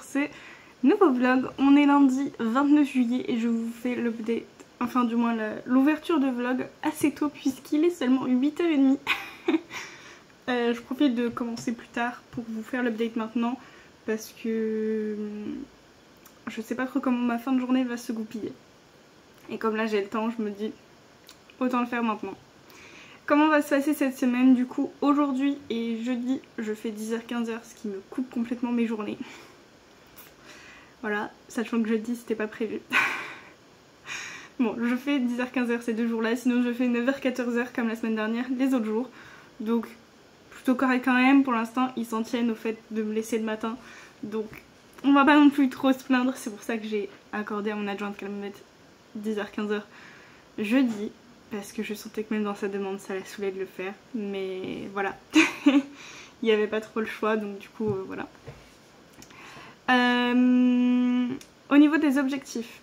ce nouveau vlog. On est lundi 29 juillet et je vous fais l'update, enfin du moins l'ouverture de vlog assez tôt puisqu'il est seulement 8h30. Je profite de commencer plus tard pour vous faire l'update maintenant parce que je sais pas trop comment ma fin de journée va se goupiller. Et comme là j'ai le temps, je me dis autant le faire maintenant. Comment va se passer cette semaine? Du coup, aujourd'hui et jeudi, je fais 10h-15h, ce qui me coupe complètement mes journées. Voilà, sachant que jeudi, c'était pas prévu. Bon, je fais 10h-15h ces deux jours-là, sinon je fais 9h-14h comme la semaine dernière, les autres jours. Donc, plutôt correct quand même, pour l'instant, ils s'en tiennent au fait de me laisser le matin. Donc, on va pas non plus trop se plaindre, c'est pour ça que j'ai accordé à mon adjointe qu'elle me mette 10h-15h jeudi. Parce que je sentais que même dans sa demande ça la saoulait de le faire. Mais voilà. Il n'y avait pas trop le choix. Donc du coup voilà. Au niveau des objectifs.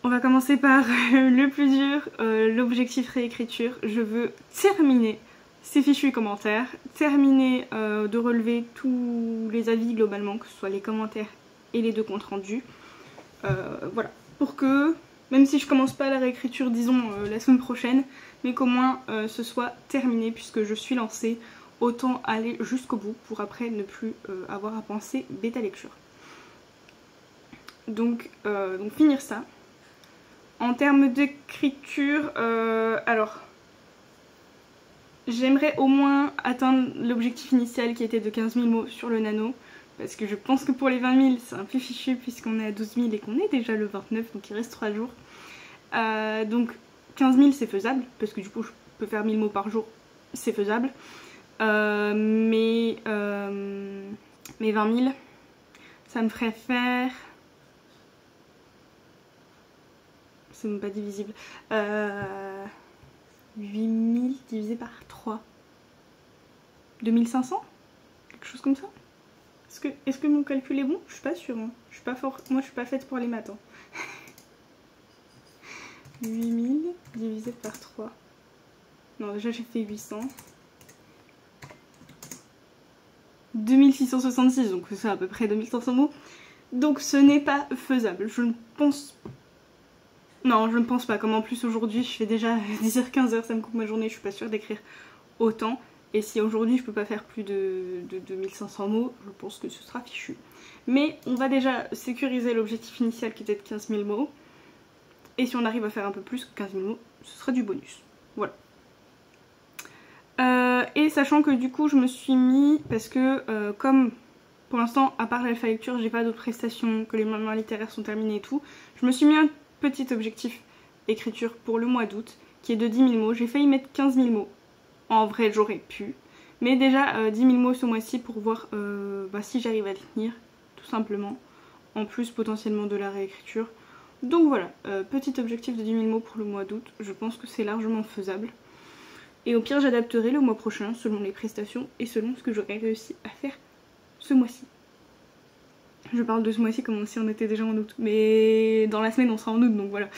On va commencer par le plus dur. L'objectif réécriture. Je veux terminer ces fichus commentaires. Terminer de relever tous les avis globalement. Que ce soit les commentaires et les deux comptes rendus. Voilà. Pour que... Même si je commence pas la réécriture, disons, la semaine prochaine, mais qu'au moins ce soit terminé puisque je suis lancée, autant aller jusqu'au bout pour après ne plus avoir à penser bêta lecture. Donc finir ça. En termes d'écriture, alors, j'aimerais au moins atteindre l'objectif initial qui était de 15 000 mots sur le nano. Parce que je pense que pour les 20 000 c'est un peu fichu puisqu'on est à 12 000 et qu'on est déjà le 29, donc il reste 3 jours. Donc 15 000 c'est faisable parce que du coup je peux faire 1000 mots par jour, c'est faisable. Mais 20 000 ça me ferait faire... C'est même pas divisible. 8000 divisé par 3. 2500? Quelque chose comme ça? Est-ce que mon calcul est bon? Je suis pas sûre. Hein. Je suis pas fort. Moi, je suis pas faite pour les maths. Hein. 8000 divisé par 3. Non, déjà j'ai fait 800. 2666, donc c'est à peu près 2500 mots. Donc ce n'est pas faisable. Je ne pense... Non, je ne pense pas. Comme en plus aujourd'hui, je fais déjà 10h-15h, ça me coupe ma journée. Je suis pas sûre d'écrire autant. Et si aujourd'hui je peux pas faire plus de 2500 mots, je pense que ce sera fichu. Mais on va déjà sécuriser l'objectif initial qui était de 15 000 mots. Et si on arrive à faire un peu plus que 15 000 mots, ce sera du bonus. Voilà. Et sachant que du coup je me suis mis, parce que comme pour l'instant à part l'alpha lecture j'ai pas d'autres prestations, que les mémoires littéraires sont terminées et tout, je me suis mis un petit objectif écriture pour le mois d'août qui est de 10 000 mots. J'ai failli mettre 15 000 mots. En vrai j'aurais pu, mais déjà 10 000 mots ce mois-ci pour voir si j'arrive à tenir, tout simplement, en plus potentiellement de la réécriture. Donc voilà, petit objectif de 10 000 mots pour le mois d'août, je pense que c'est largement faisable. Et au pire j'adapterai le mois prochain selon les prestations et selon ce que j'aurais réussi à faire ce mois-ci. Je parle de ce mois-ci comme si on était déjà en août, mais dans la semaine on sera en août donc voilà.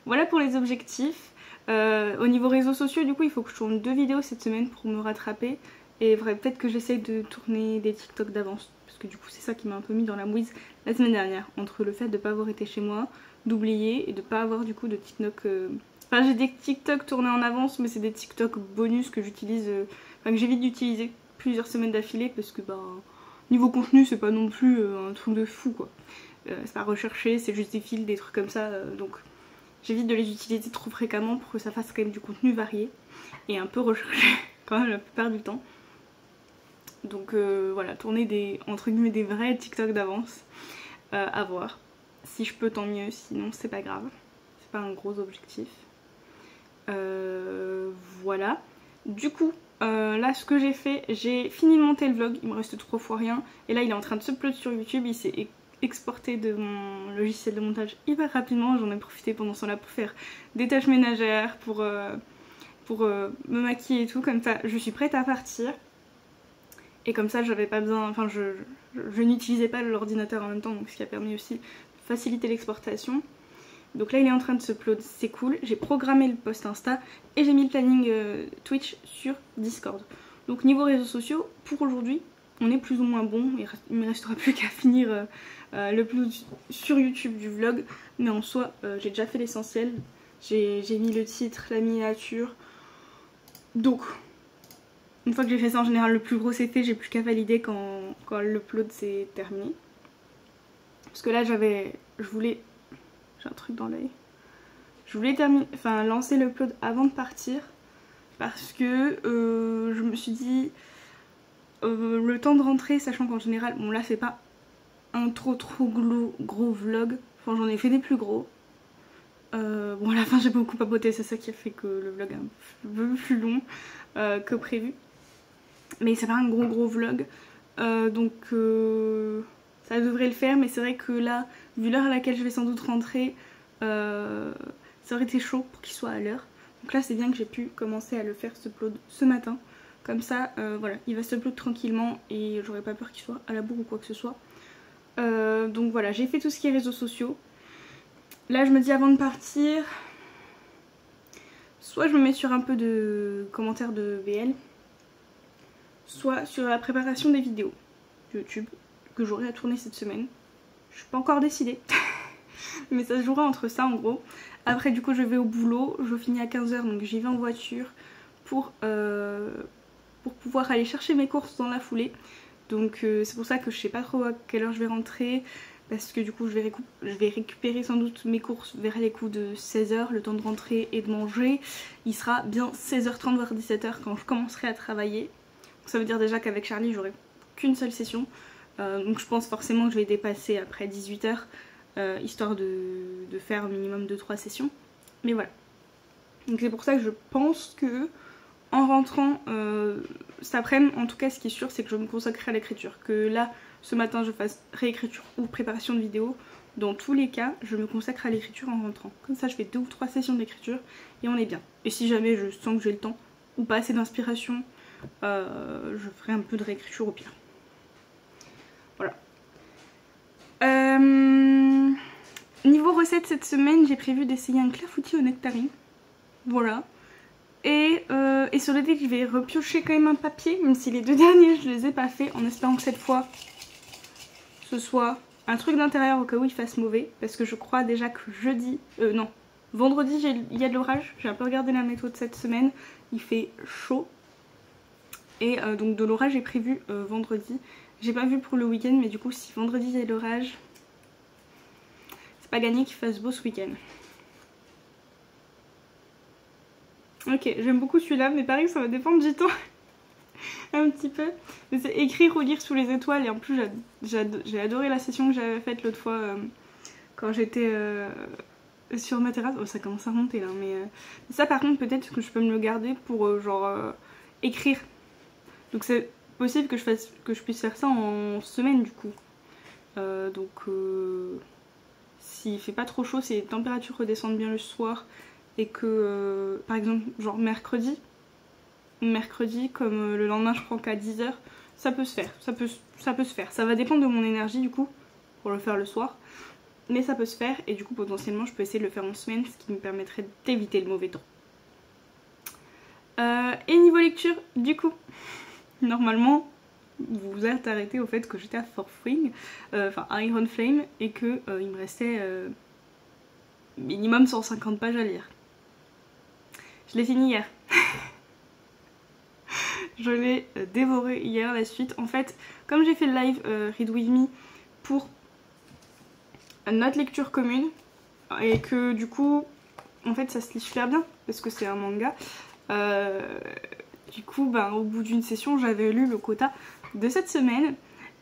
Voilà pour les objectifs. Au niveau réseaux sociaux, du coup, il faut que je tourne 2 vidéos cette semaine pour me rattraper. Et peut-être que j'essaye de tourner des TikTok d'avance. Parce que du coup, c'est ça qui m'a un peu mis dans la mouise la semaine dernière. Entre le fait de ne pas avoir été chez moi, d'oublier et de ne pas avoir du coup de TikTok... Enfin, j'ai des TikTok tournés en avance, mais c'est des TikTok bonus que j'utilise... Enfin, que j'évite d'utiliser plusieurs semaines d'affilée. Parce que, niveau contenu, c'est pas non plus un truc de fou, quoi. C'est pas recherché, c'est juste des fils, des trucs comme ça. Donc... J'évite de les utiliser trop fréquemment pour que ça fasse quand même du contenu varié et un peu recherché quand même la plupart du temps. Donc voilà, tourner des, entre guillemets, des vrais TikTok d'avance à voir. Si je peux tant mieux, sinon c'est pas grave. C'est pas un gros objectif. Voilà. Du coup, là ce que j'ai fait, j'ai fini de monter le vlog, il me reste 3 fois rien. Et là il est en train de s'upload sur YouTube, il s'est exporté de mon logiciel de montage hyper rapidement. J'en ai profité pendant ce temps-là pour faire des tâches ménagères, pour me maquiller et tout. Comme ça je suis prête à partir et comme ça j'avais pas besoin, enfin je n'utilisais pas l'ordinateur en même temps, donc ce qui a permis aussi de faciliter l'exportation. Donc là il est en train de s'upload, c'est cool. J'ai programmé le post Insta et j'ai mis le planning Twitch sur Discord. Donc niveau réseaux sociaux, pour aujourd'hui, on est plus ou moins bon. Il me restera plus qu'à finir le plus sur YouTube du vlog, mais en soi j'ai déjà fait l'essentiel. J'ai mis le titre, la miniature, donc une fois que j'ai fait ça, en général le plus gros c'est fait, j'ai plus qu'à valider quand l'upload s'est terminé. Parce que là j'ai un truc dans l'œil. Je voulais lancer l'upload avant de partir, parce que je me suis dit le temps de rentrer, sachant qu'en général, bon là c'est pas un trop gros vlog, enfin j'en ai fait des plus gros. Bon à la fin j'ai beaucoup papoté, c'est ça qui a fait que le vlog est un peu plus long que prévu. Mais c'est pas un gros vlog, donc ça devrait le faire, mais c'est vrai que là, vu l'heure à laquelle je vais sans doute rentrer, ça aurait été chaud pour qu'il soit à l'heure. Donc là c'est bien que j'ai pu commencer à le faire ce upload ce matin. Comme ça, voilà, il va se upload tranquillement et j'aurais pas peur qu'il soit à la bourre ou quoi que ce soit. Donc voilà, j'ai fait tout ce qui est réseaux sociaux. Là je me dis avant de partir, soit je me mets sur un peu de commentaires de VL, soit sur la préparation des vidéos YouTube que j'aurai à tourner cette semaine. Je suis pas encore décidée, mais ça se jouera entre ça en gros. Après du coup je vais au boulot, je finis à 15 h, donc j'y vais en voiture pour pouvoir aller chercher mes courses dans la foulée. Donc c'est pour ça que je sais pas trop à quelle heure je vais rentrer, parce que du coup je vais récupérer sans doute mes courses vers les coups de 16 h, le temps de rentrer et de manger. Il sera bien 16 h30 voire 17 h quand je commencerai à travailler. Donc ça veut dire déjà qu'avec Charlie j'aurai qu'une seule session, donc je pense forcément que je vais dépasser après 18 h, histoire de faire au minimum 2-3 sessions. Mais voilà, donc c'est pour ça que je pense que en rentrant cet après-midi, en tout cas ce qui est sûr c'est que je me consacrerai à l'écriture. Que là ce matin je fasse réécriture ou préparation de vidéo, dans tous les cas je me consacre à l'écriture en rentrant. Comme ça je fais 2 ou 3 sessions d'écriture et on est bien. Et si jamais je sens que j'ai le temps ou pas assez d'inspiration, je ferai un peu de réécriture au pire. Voilà. Niveau recette cette semaine, j'ai prévu d'essayer un clafoutis aux nectarines. Voilà. Et sur le dé je vais repiocher quand même un papier, même si les 2 derniers je les ai pas fait, en espérant que cette fois ce soit un truc d'intérieur au cas où il fasse mauvais, parce que je crois déjà que vendredi il y a de l'orage. J'ai un peu regardé la météo de cette semaine, il fait chaud et donc de l'orage est prévu vendredi. J'ai pas vu pour le week-end, mais du coup si vendredi il y a de l'orage, c'est pas gagné qu'il fasse beau ce week-end. Ok, j'aime beaucoup celui-là, mais pareil ça va dépendre du temps. Un petit peu. C'est écrire ou lire sous les étoiles, et en plus j'ai adoré la session que j'avais faite l'autre fois quand j'étais sur ma terrasse. Oh ça commence à remonter là, mais ça par contre peut-être que je peux me le garder pour écrire. Donc c'est possible que je puisse faire ça en semaine du coup. S'il fait pas trop chaud, si les températures redescendent bien le soir, et que par exemple genre mercredi comme le lendemain je prends qu'à 10 h, ça peut se faire, ça peut se faire. Ça va dépendre de mon énergie du coup pour le faire le soir, mais ça peut se faire et du coup potentiellement je peux essayer de le faire en semaine, ce qui me permettrait d'éviter le mauvais temps. Et niveau lecture du coup, normalement vous vous êtes arrêté au fait que j'étais à Iron Flame et que il me restait minimum 150 pages à lire. Je l'ai fini hier. Je l'ai dévoré hier la suite. En fait, comme j'ai fait le live Read With Me pour notre lecture commune, et que du coup, en fait ça se lit super bien parce que c'est un manga, du coup, au bout d'une session, j'avais lu le quota de cette semaine.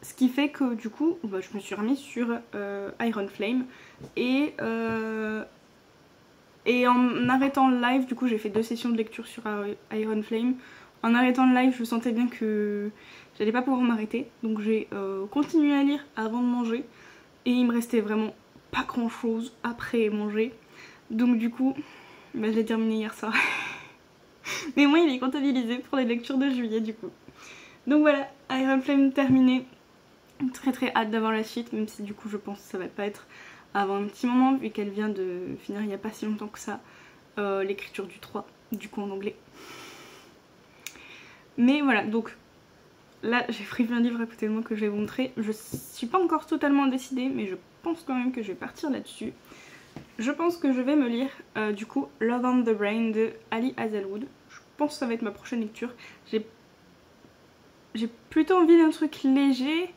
Ce qui fait que du coup, je me suis remise sur Iron Flame et en arrêtant le live, du coup j'ai fait 2 sessions de lecture sur Iron Flame. En arrêtant le live, je sentais bien que j'allais pas pouvoir m'arrêter. Donc j'ai continué à lire avant de manger. Et il me restait vraiment pas grand chose après manger. Donc du coup, je l'ai terminé hier soir. Mais moi il est comptabilisé pour les lectures de juillet du coup. Donc voilà, Iron Flame terminé. Très très hâte d'avoir la suite, même si du coup je pense que ça va pas être avant un petit moment vu qu'elle vient de finir il n'y a pas si longtemps que ça l'écriture du 3, du coup en anglais. Mais voilà, donc là j'ai pris un livre à côté de moi que je vais vous montrer. Je suis pas encore totalement décidée, mais je pense quand même que je vais partir là-dessus. Je pense que je vais me lire du coup Love on the Brain de Ali Hazelwood. Je pense que ça va être ma prochaine lecture. J'ai plutôt envie d'un truc léger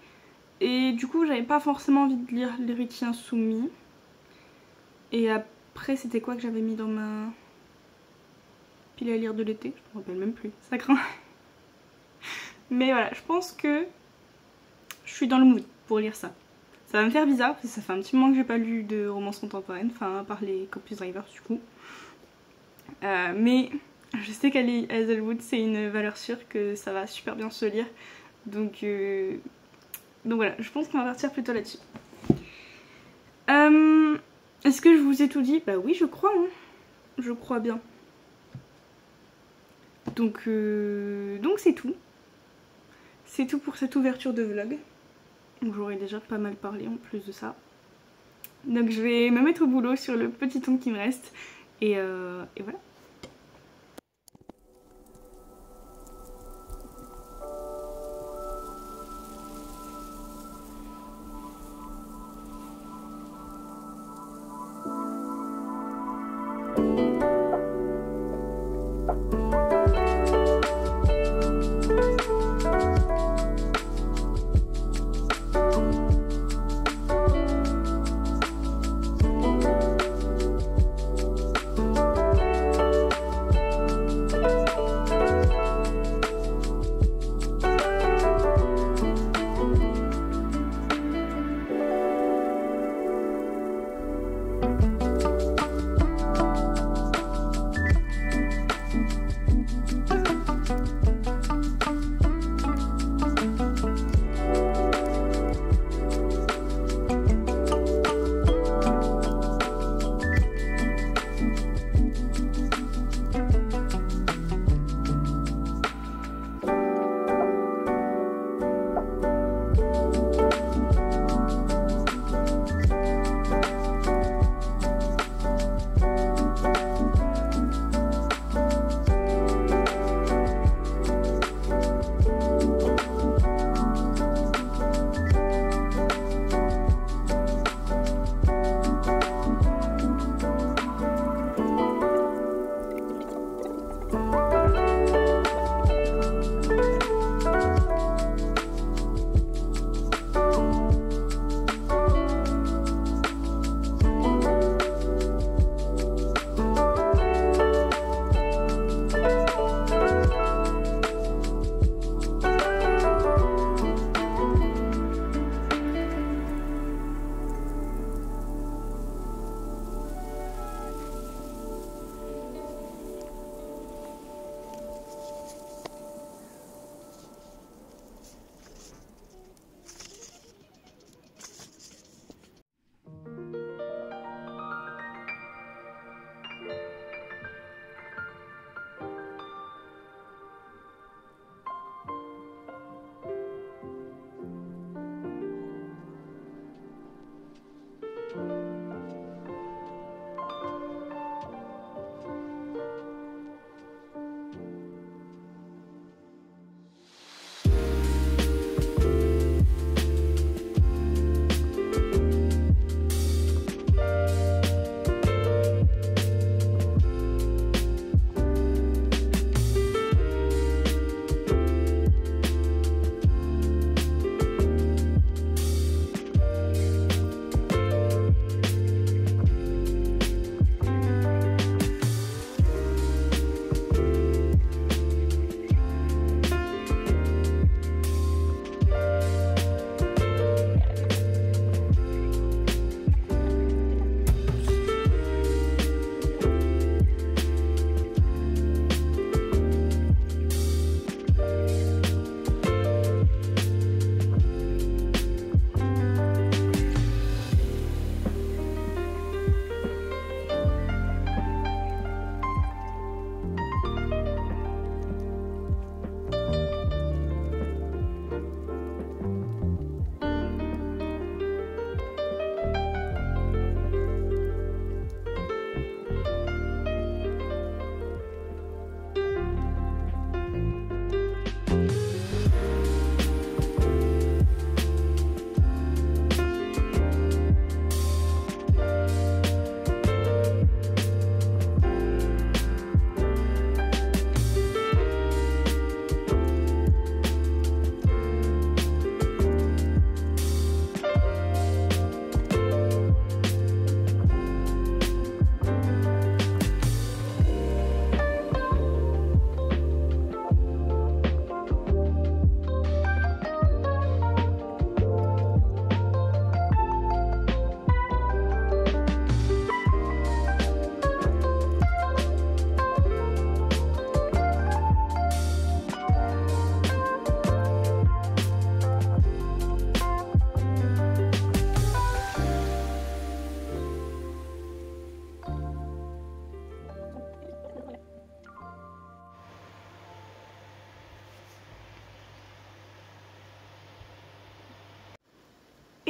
et du coup j'avais pas forcément envie de lire L'Héritier Insoumis. Et après c'était quoi que j'avais mis dans ma pile à lire de l'été? Je me rappelle même plus, ça craint. Mais voilà, je pense que je suis dans le mood pour lire ça. Ça va me faire bizarre parce que ça fait un petit moment que j'ai pas lu de romance contemporaine, enfin à part les Campus Drivers du coup. Mais je sais qu'Ali Hazelwood c'est une valeur sûre, que ça va super bien se lire. Donc voilà, je pense qu'on va partir plutôt là-dessus. Est-ce que je vous ai tout dit? Bah oui, je crois, hein. Je crois bien. Donc c'est tout. C'est tout pour cette ouverture de vlog. J'aurais déjà pas mal parlé en plus de ça. Donc je vais me mettre au boulot sur le petit temps qui me reste. Et voilà.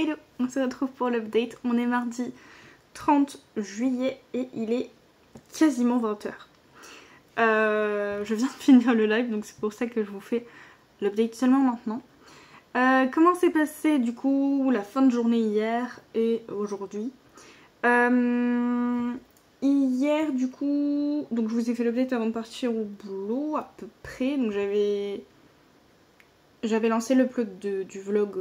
Hello, on se retrouve pour l'update. On est mardi 30 juillet et il est quasiment 20h. Je viens de finir le live, donc c'est pour ça que je vous fais l'update seulement maintenant. Comment s'est passé du coup la fin de journée hier et aujourd'hui? Hier du coup, donc je vous ai fait l'update avant de partir au boulot à peu près. Donc j'avais lancé l'upload du vlog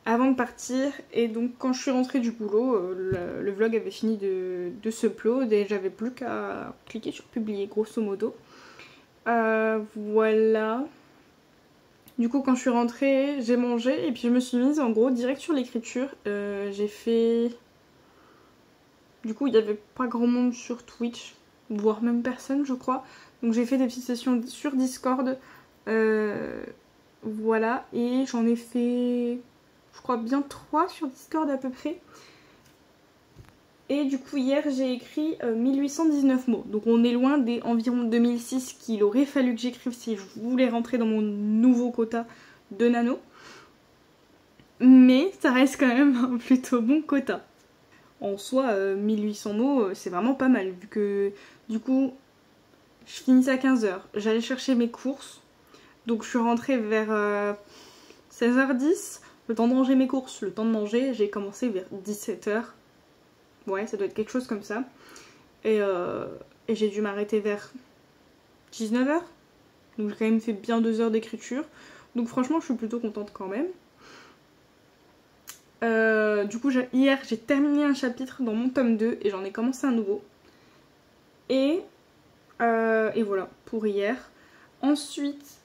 avant de partir, et donc quand je suis rentrée du boulot, le vlog avait fini de s'upload et j'avais plus qu'à cliquer sur publier grosso modo. Voilà. Du coup quand je suis rentrée, j'ai mangé et puis je me suis mise en gros direct sur l'écriture. J'ai fait... Du coup il n'y avait pas grand monde sur Twitch, voire même personne je crois. Donc j'ai fait des petites sessions sur Discord. Voilà, et j'en ai fait... je crois bien 3 sur Discord à peu près. Et du coup hier j'ai écrit 1819 mots. Donc on est loin des environ 2006 qu'il aurait fallu que j'écrive si je voulais rentrer dans mon nouveau quota de nano. Mais ça reste quand même un plutôt bon quota. En soi 1800 mots c'est vraiment pas mal, vu que du coup je finissais à 15h. J'allais chercher mes courses. Donc je suis rentrée vers 16h10. Le temps de ranger mes courses, le temps de manger, j'ai commencé vers 17h. Ouais, ça doit être quelque chose comme ça. Et j'ai dû m'arrêter vers 19h. Donc j'ai quand même fait bien 2 heures d'écriture. Donc franchement, je suis plutôt contente quand même. Du coup, hier, j'ai terminé un chapitre dans mon tome 2 et j'en ai commencé un nouveau. Et voilà, pour hier. Ensuite...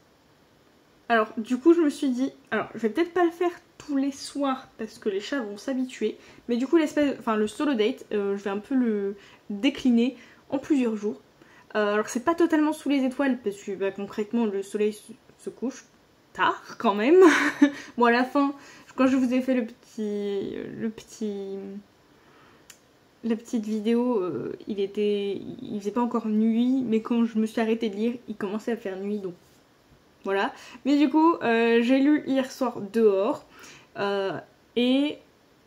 Alors, du coup, je me suis dit... Alors, je vais peut-être pas le faire tous les soirs parce que les chats vont s'habituer. Mais du coup, le solo date, je vais un peu le décliner en plusieurs jours. Alors, c'est pas totalement sous les étoiles parce que concrètement, le soleil se couche tard quand même. Bon, à la fin, quand je vous ai fait la petite vidéo, il faisait pas encore nuit. Mais quand je me suis arrêtée de lire, il commençait à faire nuit. Donc voilà, mais du coup j'ai lu hier soir dehors et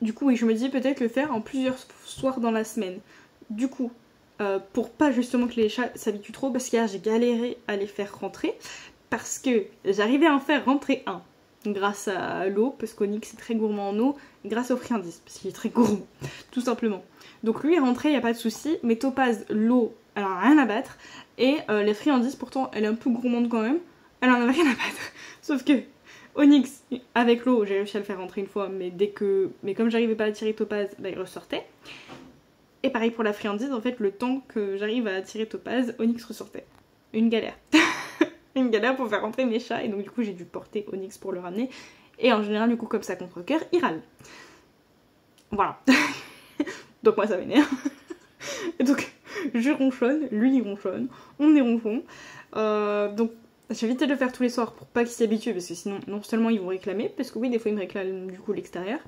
du coup oui, je me dis peut-être le faire en plusieurs soirs dans la semaine. Du coup pour pas justement que les chats s'habituent trop, parce qu'hier j'ai galéré à les faire rentrer parce que j'arrivais à en faire rentrer un grâce à l'eau, parce qu'Onyx est très gourmand en eau, et grâce au friandise parce qu'il est très gourmand tout simplement. Donc lui est rentré, il n'y a pas de souci, mais Topaz, l'eau, elle en a rien à battre, et les friandises pourtant elle est un peu gourmande quand même. Elle en avait rien à battre. Sauf que Onyx, avec l'eau, j'ai réussi à le faire rentrer une fois, mais comme j'arrivais pas à tirer Topaz, bah, il ressortait. Et pareil pour la friandise, en fait, le temps que j'arrive à tirer Topaz, Onyx ressortait. Une galère. Une galère pour faire rentrer mes chats, et donc du coup j'ai dû porter Onyx pour le ramener. Et en général, du coup, comme ça contre cœur, il râle. Voilà. Donc moi ça m'énerve. Et donc je ronchonne, lui il ronchonne, on est ronchon. Donc j'ai évité de le faire tous les soirs pour pas qu'ils s'y habituent, parce que sinon non seulement ils vont réclamer, parce que oui des fois ils me réclament du coup l'extérieur,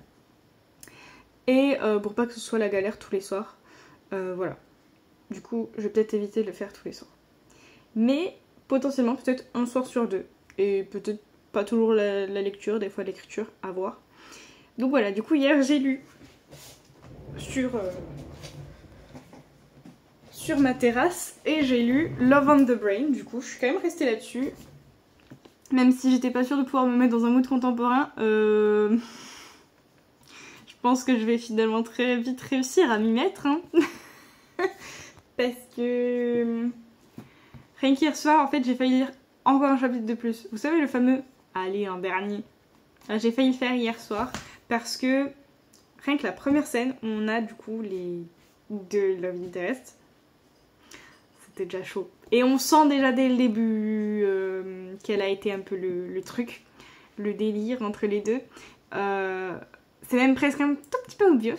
et pour pas que ce soit la galère tous les soirs. Voilà. Du coup je vais peut-être éviter de le faire tous les soirs. Mais potentiellement peut-être un soir sur 2. Et peut-être pas toujours la lecture, des fois l'écriture, à voir. Donc voilà, du coup hier j'ai lu sur ma terrasse et j'ai lu Love on the Brain. Du coup je suis quand même restée là-dessus, même si j'étais pas sûre de pouvoir me mettre dans un mood contemporain. Je pense que je vais finalement très vite réussir à m'y mettre hein. Parce que rien qu'hier soir en fait j'ai failli lire encore un chapitre de plus. Vous savez le fameux allez un dernier, j'ai failli le faire hier soir parce que rien que la première scène, on a du coup les deux Love Interest. C'était déjà chaud. Et on sent déjà dès le début qu'elle a été un peu le truc, le délire entre les deux. C'est même presque un tout petit peu obvious,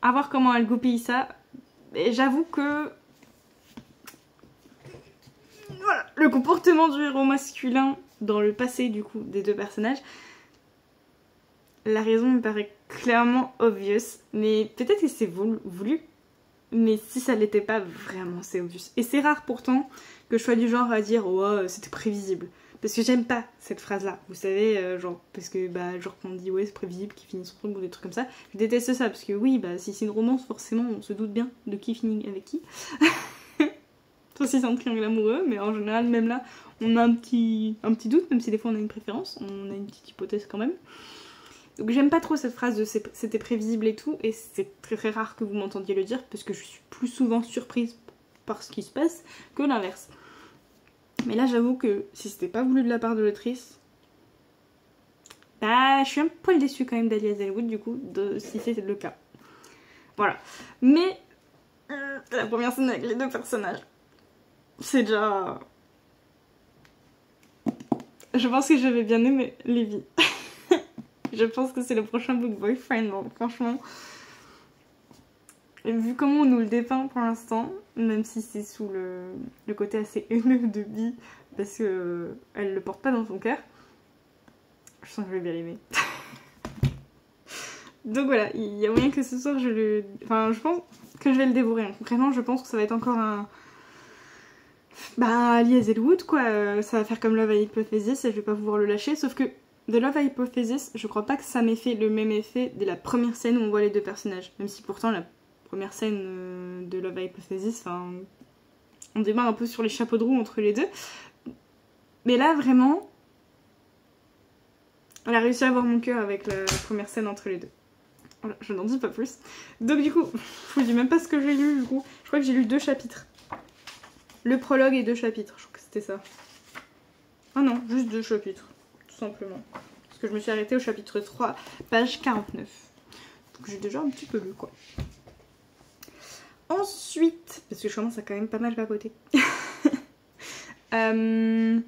à voir comment elle goupille ça. Et j'avoue que voilà, le comportement du héros masculin dans le passé du coup des deux personnages, la raison me paraît clairement obvious, mais peut-être que c'est voulu. Mais si ça l'était pas, vraiment c'est obvious. Et c'est rare pourtant que je sois du genre à dire oh c'était prévisible. Parce que j'aime pas cette phrase-là, vous savez, genre, parce que, genre, quand on dit, ouais, c'est prévisible qu'il finit son truc ou des trucs comme ça, je déteste ça, parce que oui, si c'est une romance, forcément, on se doute bien de qui finit avec qui. Sauf si c'est un triangle amoureux, mais en général, même là, on a un petit doute, même si des fois on a une préférence, on a une petite hypothèse quand même. Donc j'aime pas trop cette phrase de c'était prévisible et tout, et c'est très très rare que vous m'entendiez le dire, parce que je suis plus souvent surprise par ce qui se passe que l'inverse. Mais là j'avoue que si c'était pas voulu de la part de l'autrice, je suis un poil déçue quand même d'Ali Hazelwood du coup, si c'est le cas. Voilà. Mais la première scène avec les deux personnages, c'est déjà... Je pense que j'avais bien aimé Levi. Je pense que c'est le prochain book boyfriend, donc franchement... Et vu comment on nous le dépeint pour l'instant, même si c'est sous le côté assez haineux de Bee, parce que elle le porte pas dans son cœur, je sens que je vais bien l'aimer. Donc voilà, il y a moyen que ce soir je pense que je vais le dévorer. Concrètement, je pense que ça va être encore un... Ali Hazelwood quoi, ça va faire comme Love Hypothesis et je vais pas pouvoir le lâcher, sauf que de Love Hypothesis, je crois pas que ça m'ait fait le même effet dès la première scène où on voit les deux personnages, même si pourtant la première scène de Love Hypothesis, on démarre un peu sur les chapeaux de roue entre les deux, mais là vraiment, elle a réussi à avoir mon cœur avec la première scène entre les deux. Voilà, je n'en dis pas plus. Donc du coup, je vous dis même pas ce que j'ai lu du coup, je crois que j'ai lu 2 chapitres. Le prologue et 2 chapitres, je crois que c'était ça. Ah non, juste 2 chapitres, tout simplement. Parce que je me suis arrêtée au chapitre 3, page 49. Donc j'ai déjà un petit peu lu, quoi. Ensuite, parce que je commence à quand même pas mal papoter. Ce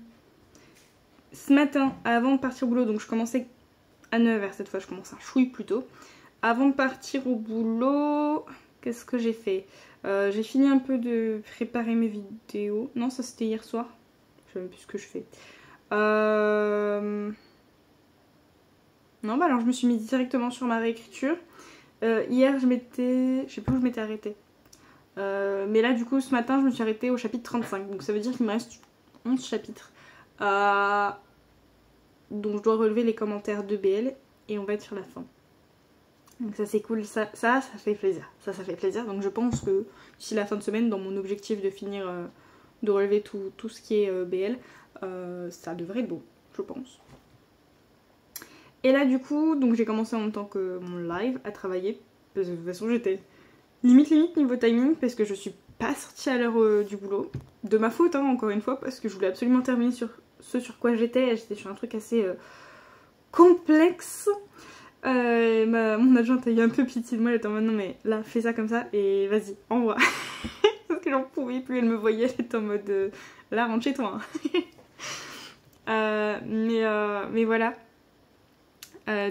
matin, avant de partir au boulot, donc je commençais à 9h cette fois, je commence un chouille plus tôt. Avant de partir au boulot, qu'est-ce que j'ai fait ? J'ai fini un peu de préparer mes vidéos. Non, ça c'était hier soir. Je sais même plus ce que je fais. Non, alors je me suis mise directement sur ma réécriture. Hier, je sais plus où je m'étais arrêtée. Mais là, du coup, ce matin, je me suis arrêtée au chapitre 35. Donc ça veut dire qu'il me reste 11 chapitres. Donc je dois relever les commentaires de BL. Et on va être sur la fin. Donc ça c'est cool, ça fait plaisir. Ça fait plaisir. Donc je pense que d'ici la fin de semaine, dans mon objectif de finir de relever tout ce qui est BL, ça devrait être bon, je pense. Et là du coup, donc j'ai commencé en même temps que mon live à travailler. Parce que de toute façon j'étais limite niveau timing parce que je suis pas sortie à l'heure du boulot. De ma faute hein, encore une fois, parce que je voulais absolument terminer sur ce sur quoi j'étais. J'étais sur un truc assez complexe. Mon adjointe a eu un peu pitié de moi, elle était en mode non mais là fais ça comme ça et vas-y, envoie. Parce que j'en pouvais plus, elle me voyait, elle était en mode là rentre chez toi. Mais voilà.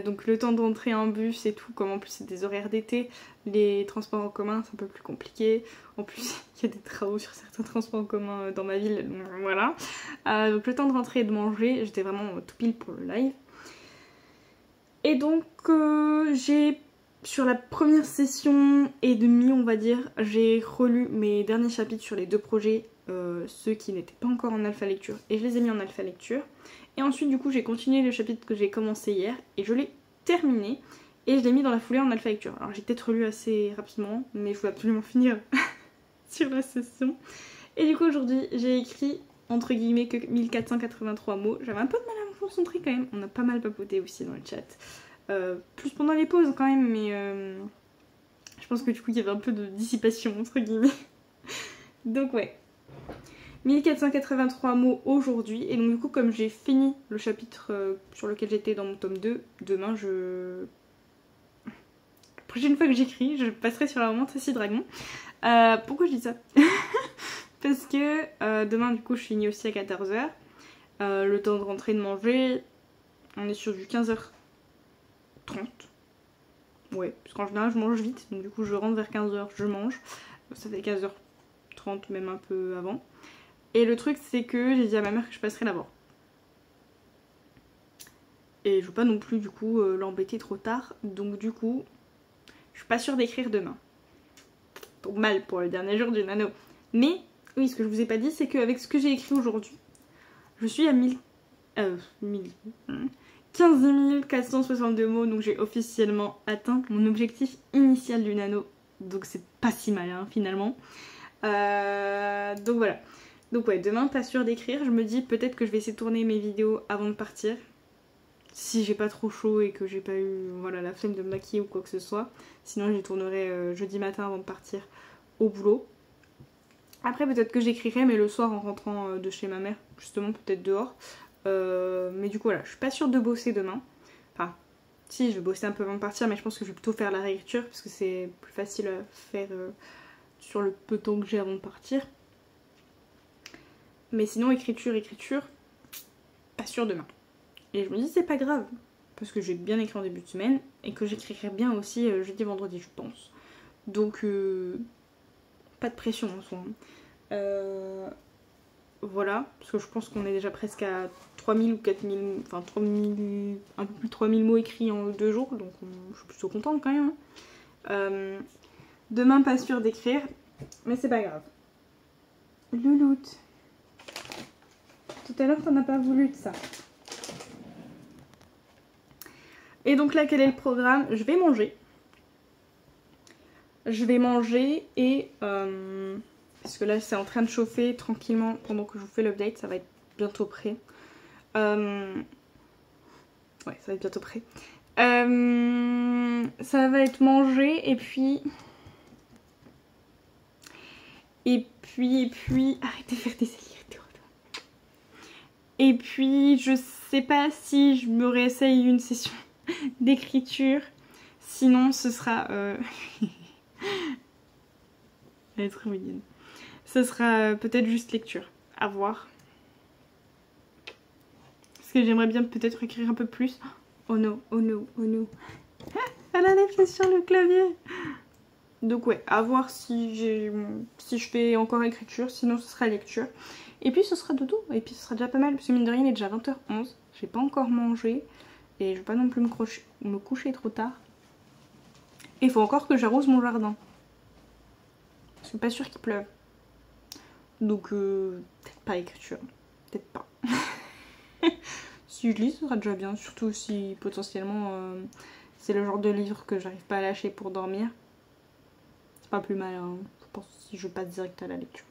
Donc le temps de rentrer en bus et tout, comme en plus c'est des horaires d'été, les transports en commun c'est un peu plus compliqué. En plus il y a des travaux sur certains transports en commun dans ma ville, donc voilà. Donc le temps de rentrer et de manger, j'étais vraiment tout pile pour le live. Et donc sur la première session et demie on va dire, j'ai relu mes derniers chapitres sur les 2 projets, ceux qui n'étaient pas encore en alpha lecture, et je les ai mis en alpha lecture. Et ensuite du coup j'ai continué le chapitre que j'ai commencé hier et je l'ai terminé et je l'ai mis dans la foulée en alpha lecture. Alors j'ai peut-être relu assez rapidement mais je voulais absolument finir sur la session. Et du coup aujourd'hui j'ai écrit entre guillemets que 1483 mots. J'avais un peu de mal à me concentrer quand même, on a pas mal papoté aussi dans le chat. Plus pendant les pauses quand même, mais je pense que du coup il y avait un peu de dissipation entre guillemets. Donc ouais, 1483 mots aujourd'hui. Et donc du coup comme j'ai fini le chapitre sur lequel j'étais dans mon tome 2, demain la prochaine fois que j'écris, je passerai sur la Fantasy Dragon. Pourquoi je dis ça? Parce que demain du coup je finis aussi à 14h. Le temps de rentrer, de manger, on est sur du 15h30. Ouais, parce qu'en général je mange vite, donc du coup je rentre vers 15h, je mange. Ça fait 15h30, même un peu avant. Et le truc c'est que j'ai dit à ma mère que je passerai la voir. Et je veux pas non plus du coup l'embêter trop tard, donc du coup je suis pas sûre d'écrire demain. Pour mal pour le dernier jour du nano. Mais oui, ce que je vous ai pas dit c'est qu'avec ce que j'ai écrit aujourd'hui, je suis à 15 462 mots, donc j'ai officiellement atteint mon objectif initial du nano. Donc c'est pas si mal hein, finalement. Donc voilà. Donc ouais, demain pas sûr d'écrire. Je me dis peut-être que je vais essayer de tourner mes vidéos avant de partir. Si j'ai pas trop chaud et que j'ai pas eu voilà, la flemme de me maquiller ou quoi que ce soit. Sinon je les tournerai jeudi matin avant de partir au boulot. Après peut-être que j'écrirai mais le soir en rentrant de chez ma mère. Justement peut-être dehors. Mais du coup voilà, je suis pas sûre de bosser demain. Enfin, si je vais bosser un peu avant de partir, mais je pense que je vais plutôt faire la réécriture parce que c'est plus facile à faire sur le peu de temps que j'ai avant de partir. Mais sinon écriture, pas sûre demain. Et je me dis c'est pas grave, parce que j'ai bien écrit en début de semaine et que j'écrirai bien aussi jeudi, vendredi je pense. Donc pas de pression en soi. Voilà, parce que je pense qu'on est déjà presque à 3000 ou 4000, enfin 3000, un peu plus de 3000 mots écrits en 2 jours, donc je suis plutôt contente quand même. Demain pas sûre d'écrire, mais c'est pas grave. Louloute. Tout à l'heure t'en as pas voulu de ça. Et donc là quel est le programme? Je vais manger. Et... parce que là c'est en train de chauffer tranquillement pendant que je vous fais l'update, ça va être bientôt prêt. Ouais, ça va être bientôt prêt. Ça va être mangé et puis... Arrête de faire des allers-retours. Et puis je sais pas si je me réessaye une session d'écriture. Sinon ce sera... Elle est très mignonne. Ce sera peut-être juste lecture, à voir. Parce que j'aimerais bien peut-être écrire un peu plus. Oh no, oh no, oh no. Elle a les pieds sur le clavier. Donc ouais, à voir si je fais encore écriture, sinon ce sera lecture. Et puis ce sera dodo, et puis ce sera déjà pas mal, parce que mine de rien il est déjà 20h11. J'ai pas encore mangé, et je vais pas non plus me coucher trop tard. Et il faut encore que j'arrose mon jardin. Je suis pas sûre qu'il pleuve. Donc peut-être pas écriture, peut-être pas. Si je lis ce sera déjà bien, surtout si potentiellement c'est le genre de livre que j'arrive pas à lâcher pour dormir. C'est pas plus mal, hein. Je pense si je passe direct à la lecture.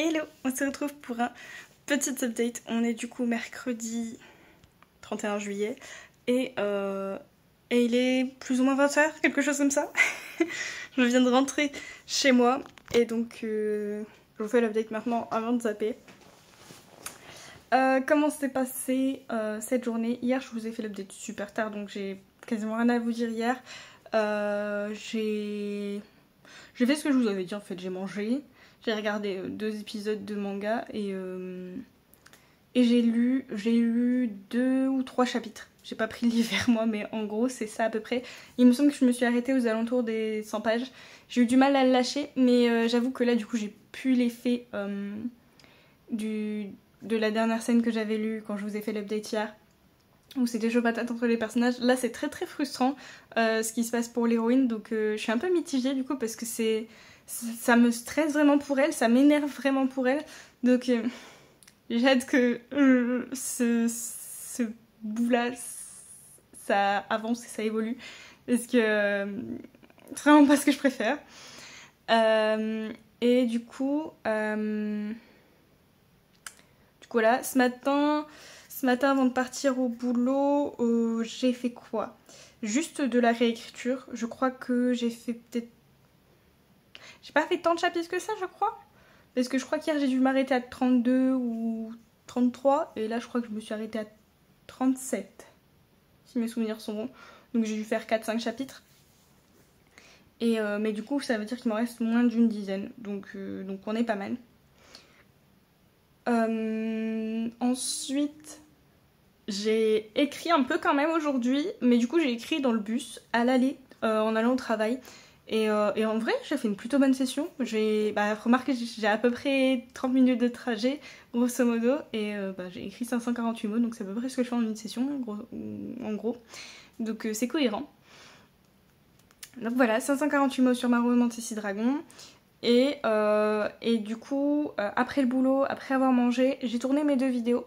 Hello, on se retrouve pour un petit update. On est du coup mercredi 31 juillet et il est plus ou moins 20h, quelque chose comme ça. Je viens de rentrer chez moi et donc je vous fais l'update maintenant avant de zapper. Comment s'est passée cette journée? Hier je vous ai fait l'update super tard donc j'ai quasiment rien à vous dire hier. J'ai fait ce que je vous avais dit en fait, j'ai mangé. J'ai regardé 2 épisodes de manga et j'ai lu 2 ou 3 chapitres. J'ai pas pris le livre vers moi, mais en gros c'est ça à peu près. Il me semble que je me suis arrêtée aux alentours des 100 pages. J'ai eu du mal à le lâcher, mais j'avoue que là du coup j'ai plus l'effet de la dernière scène que j'avais lue quand je vous ai fait l'update hier, où c'était chaud patate entre les personnages. Là c'est très très frustrant ce qui se passe pour l'héroïne, donc je suis un peu mitigée du coup parce que ça me stresse vraiment pour elle, ça m'énerve vraiment pour elle. Donc j'ai hâte que ce bout-là, ça avance et ça évolue. Parce que c'est vraiment pas ce que je préfère. Et du coup voilà, ce matin avant de partir au boulot, j'ai fait quoi? Juste de la réécriture. Je crois que j'ai fait peut-être... J'ai pas fait tant de chapitres que ça, je crois. Parce que je crois qu'hier j'ai dû m'arrêter à 32 ou 33. Et là je crois que je me suis arrêtée à 37. Si mes souvenirs sont bons. Donc j'ai dû faire 4-5 chapitres. Mais du coup ça veut dire qu'il m'en reste moins d'une dizaine. Donc on est pas mal. Ensuite, j'ai écrit un peu quand même aujourd'hui. Mais du coup j'ai écrit dans le bus à l'aller en allant au travail. Et en vrai, j'ai fait une plutôt bonne session. Remarquez, j'ai à peu près 30 minutes de trajet, grosso modo. Et j'ai écrit 548 mots, donc c'est à peu près ce que je fais en une session, en gros. Donc c'est cohérent. Donc voilà, 548 mots sur ma Romantic Dragon. Et du coup, après le boulot, après avoir mangé, j'ai tourné mes 2 vidéos.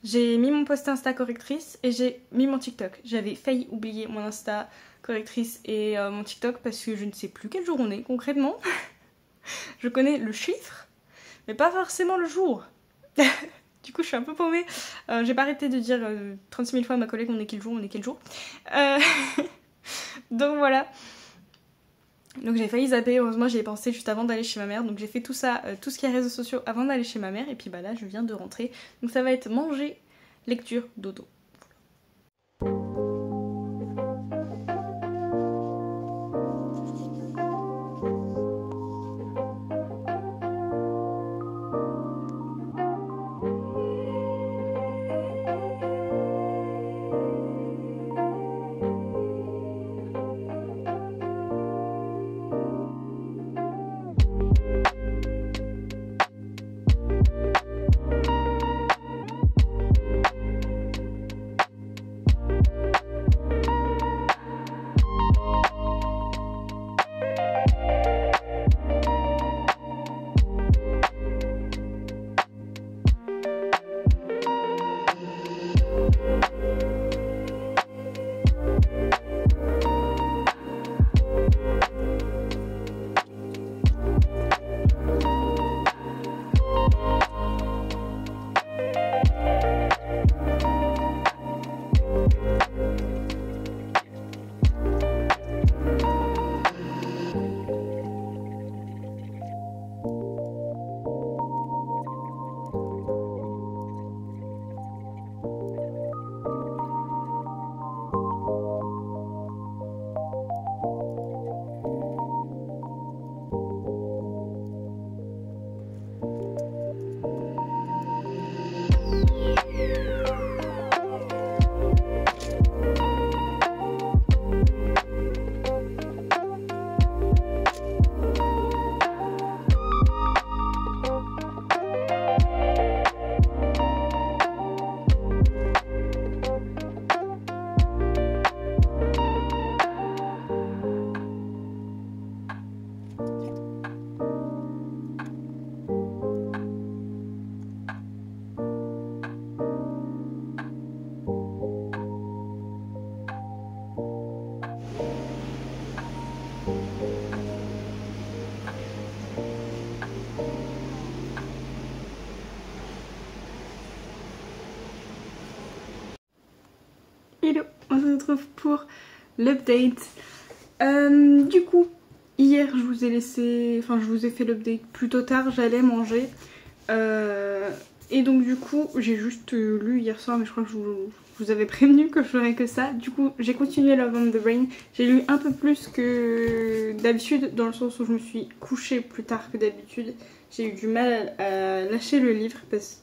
J'ai mis mon post Insta correctrice et j'ai mis mon TikTok. J'avais failli oublier mon Insta correctrice et mon TikTok parce que je ne sais plus quel jour on est concrètement. Je connais le chiffre, mais pas forcément le jour. Du coup, je suis un peu paumée. J'ai pas arrêté de dire 36 000 fois à ma collègue on est quel jour, on est quel jour. Donc voilà. Donc j'ai failli zapper, heureusement j'y ai pensé juste avant d'aller chez ma mère. Donc j'ai fait tout ça, tout ce qui est réseaux sociaux avant d'aller chez ma mère. Et puis là je viens de rentrer. Donc ça va être manger, lecture, dodo. retrouve pour l'update. Du coup, hier je vous ai laissé, enfin je vous ai fait l'update plutôt tard, j'allais manger. Et donc du coup, j'ai juste lu hier soir, mais je crois que je vous avais prévenu que je ferais que ça. Du coup, j'ai continué Love on the Brain. J'ai lu un peu plus que d'habitude, dans le sens où je me suis couchée plus tard que d'habitude. J'ai eu du mal à lâcher le livre parce que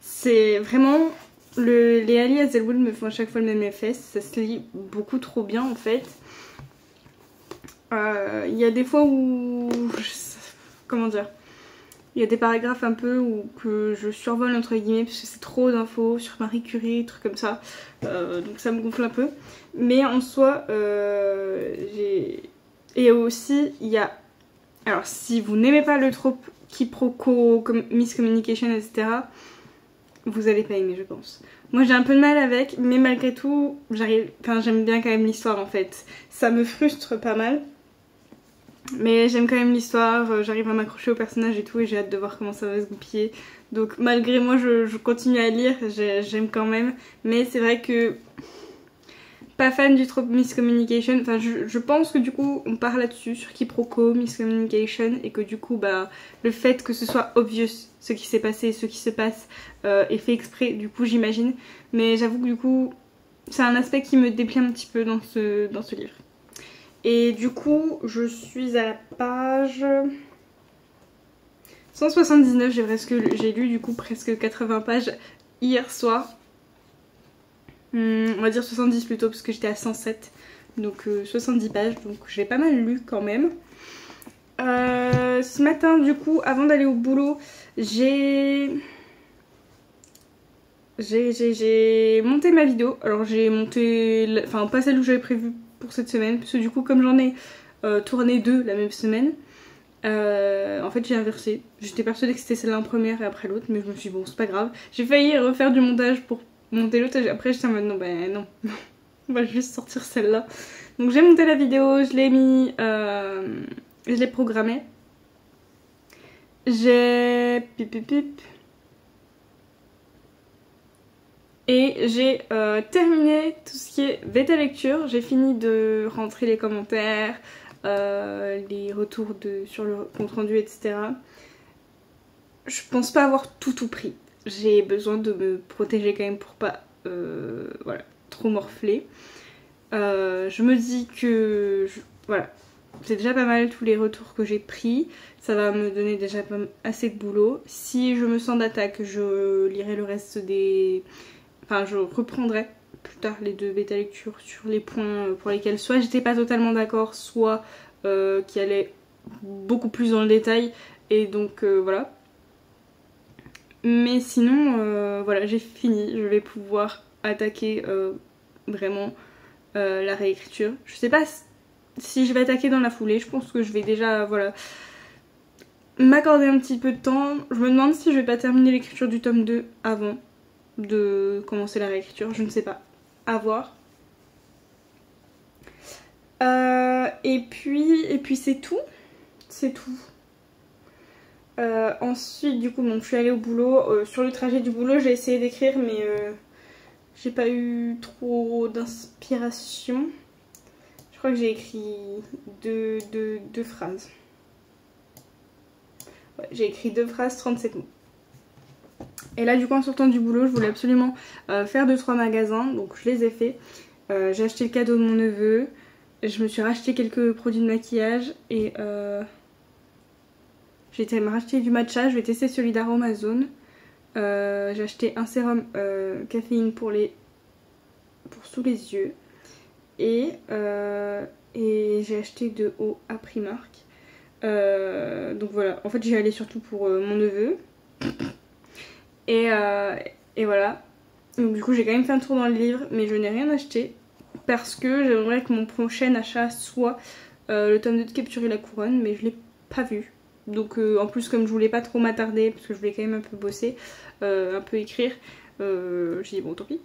c'est vraiment... les Ali Hazelwood me font à chaque fois le même effet. Ça se lit beaucoup trop bien en fait. Il y a des fois où... comment dire, il y a des paragraphes un peu que je survole entre guillemets parce que c'est trop d'infos sur Marie Curie, trucs comme ça. Donc ça me gonfle un peu. Mais en soi, et aussi, il y a... Alors si vous n'aimez pas le trope quiproquo, miscommunication, etc., vous allez pas aimer, je pense. Moi j'ai un peu de mal avec, mais malgré tout, j'aime bien quand même l'histoire en fait. Ça me frustre pas mal. Mais j'aime quand même l'histoire, j'arrive à m'accrocher au personnage et tout, et j'ai hâte de voir comment ça va se goupiller. Donc malgré moi, je continue à lire, j'aime quand même. Mais c'est vrai que... pas fan du trope miscommunication. Enfin, je pense que du coup, on part là-dessus, sur quiproquo, miscommunication, et que du coup, bah, le fait que ce soit obvious ce qui s'est passé, ce qui se passe, est fait exprès, du coup, j'imagine. Mais j'avoue que du coup, c'est un aspect qui me déplaît un petit peu dans ce livre. Et du coup, je suis à la page 179, j'ai lu du coup presque 80 pages hier soir. On va dire 70 plutôt parce que j'étais à 107. Donc 70 pages, donc j'ai pas mal lu quand même. Ce matin du coup, avant d'aller au boulot, j'ai monté ma vidéo. Alors j'ai monté, enfin pas celle où j'avais prévu pour cette semaine, parce que du coup comme j'en ai tourné 2 la même semaine, en fait j'ai inversé. J'étais persuadée que c'était celle-là en première et après l'autre, mais je me suis dit bon c'est pas grave. J'ai failli refaire du montage pour monter l'autre, après j'étais en mode non ben non, on va juste sortir celle-là. Donc j'ai monté la vidéo, je l'ai mis, je l'ai programmée. J'ai et j'ai terminé tout ce qui est bêta lecture. J'ai fini de rentrer les commentaires, les retours sur le compte rendu, etc. Je pense pas avoir tout pris. J'ai besoin de me protéger quand même pour pas voilà, trop morfler. Je me dis que voilà, c'est déjà pas mal tous les retours que j'ai pris. Ça va me donner déjà assez de boulot. Si je me sens d'attaque, je lirai le reste des... Enfin, je reprendrai plus tard les 2 bêta lectures sur les points pour lesquels soit j'étais pas totalement d'accord, soit qui allaient beaucoup plus dans le détail. Et donc voilà. Mais sinon, voilà, j'ai fini. Je vais pouvoir attaquer vraiment la réécriture. Je sais pas si je vais attaquer dans la foulée. Je pense que je vais déjà, voilà, m'accorder un petit peu de temps. Je me demande si je vais pas terminer l'écriture du tome 2 avant de commencer la réécriture, je ne sais pas, à voir. Et puis c'est tout, ensuite du coup bon, je suis allée au boulot. Sur le trajet du boulot j'ai essayé d'écrire, mais j'ai pas eu trop d'inspiration. Je crois que j'ai écrit deux phrases. Ouais, j'ai écrit 2 phrases, 37 mots. Et là du coup en sortant du boulot je voulais absolument faire 2-3 magasins, donc je les ai fait. J'ai acheté le cadeau de mon neveu, je me suis racheté quelques produits de maquillage et j'ai été me racheter du matcha, je vais tester celui d'Aromazone. J'ai acheté un sérum caféine pour sous les yeux et j'ai acheté de eau à Primark. Donc voilà, en fait j'y allais surtout pour mon neveu. Et voilà. Donc du coup j'ai quand même fait un tour dans le livre, mais je n'ai rien acheté parce que j'aimerais que mon prochain achat soit le tome 2 de Capturer la couronne, mais je l'ai pas vu. Donc en plus comme je voulais pas trop m'attarder, parce que je voulais quand même un peu bosser, un peu écrire, j'ai dit bon tant pis.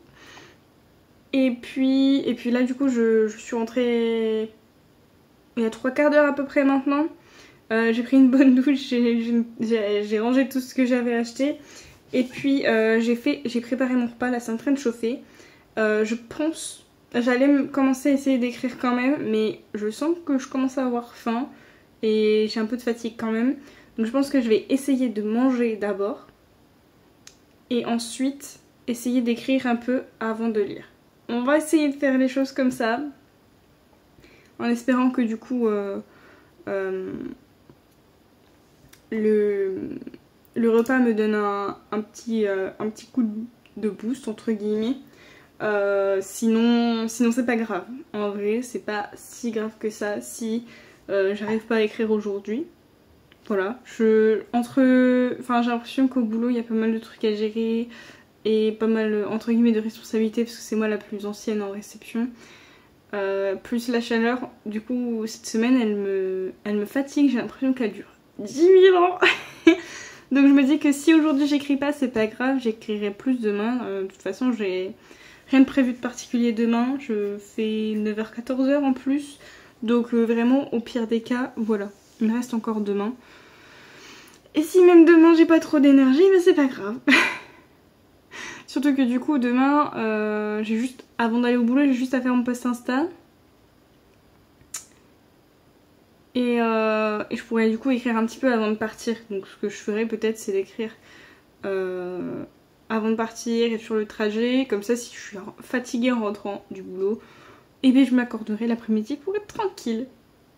Et puis là du coup je suis rentrée il y a 3/4 d'heure à peu près maintenant. J'ai pris une bonne douche, j'ai rangé tout ce que j'avais acheté. Et puis j'ai préparé mon repas, là c'est en train de chauffer. Je pense J'allais commencer à essayer d'écrire quand même, mais je sens que je commence à avoir faim et j'ai un peu de fatigue quand même. Donc je pense que je vais essayer de manger d'abord et ensuite essayer d'écrire un peu avant de lire. On va essayer de faire les choses comme ça, en espérant que du coup le repas me donne un petit coup de boost entre guillemets. Sinon c'est pas grave. En vrai, c'est pas si grave que ça si j'arrive pas à écrire aujourd'hui. Voilà, j'ai l'impression qu'au boulot il y a pas mal de trucs à gérer et pas mal entre guillemets de responsabilités parce que c'est moi la plus ancienne en réception. Plus la chaleur, du coup cette semaine elle me fatigue, j'ai l'impression qu'elle dure 10 000 ans. Donc je me dis que si aujourd'hui j'écris pas c'est pas grave, j'écrirai plus demain. De toute façon j'ai rien de prévu de particulier demain, je fais 9h-14h en plus. Donc vraiment au pire des cas, voilà, il me reste encore demain. Et si même demain j'ai pas trop d'énergie, mais c'est pas grave. Surtout que du coup demain, j'ai juste, avant d'aller au boulot, j'ai juste à faire mon post Insta. Et je pourrais du coup écrire un petit peu avant de partir. Donc ce que je ferais peut-être c'est d'écrire avant de partir et sur le trajet. Comme ça si je suis fatiguée en rentrant du boulot, et bien je m'accorderai l'après-midi pour être tranquille.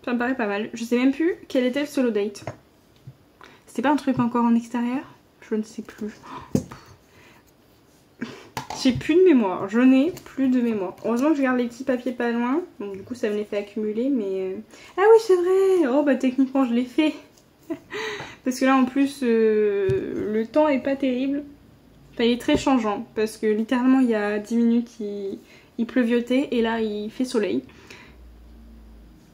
Ça me paraît pas mal. Je sais même plus quel était le solo date. C'était pas un truc encore en extérieur? Je ne sais plus. J'ai plus de mémoire. Je n'ai plus de mémoire. Heureusement que je garde les petits papiers pas loin. Donc du coup ça me les fait accumuler mais... Ah oui c'est vrai. Oh bah techniquement je l'ai fait. Parce que là en plus le temps est pas terrible. Enfin il est très changeant. Parce que littéralement il y a 10 minutes il pleuviotait et là il fait soleil.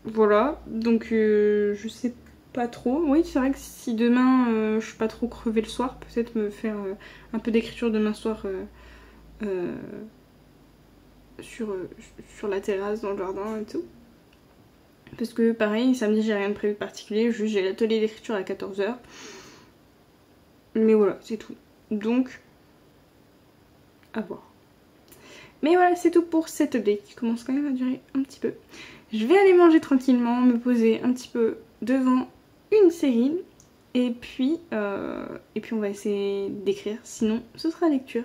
Voilà. Donc je sais pas trop. Oui c'est vrai que si demain je suis pas trop crevée le soir, peut-être me faire un peu d'écriture demain soir sur la terrasse dans le jardin et tout. Parce que pareil samedi j'ai rien de prévu de particulier, juste j'ai l'atelier d'écriture à 14h. Mais voilà c'est tout. Donc à voir. Mais voilà c'est tout pour cette update qui commence quand même à durer un petit peu. Je vais aller manger tranquillement, me poser un petit peu devant une série et puis on va essayer d'écrire, sinon ce sera lecture.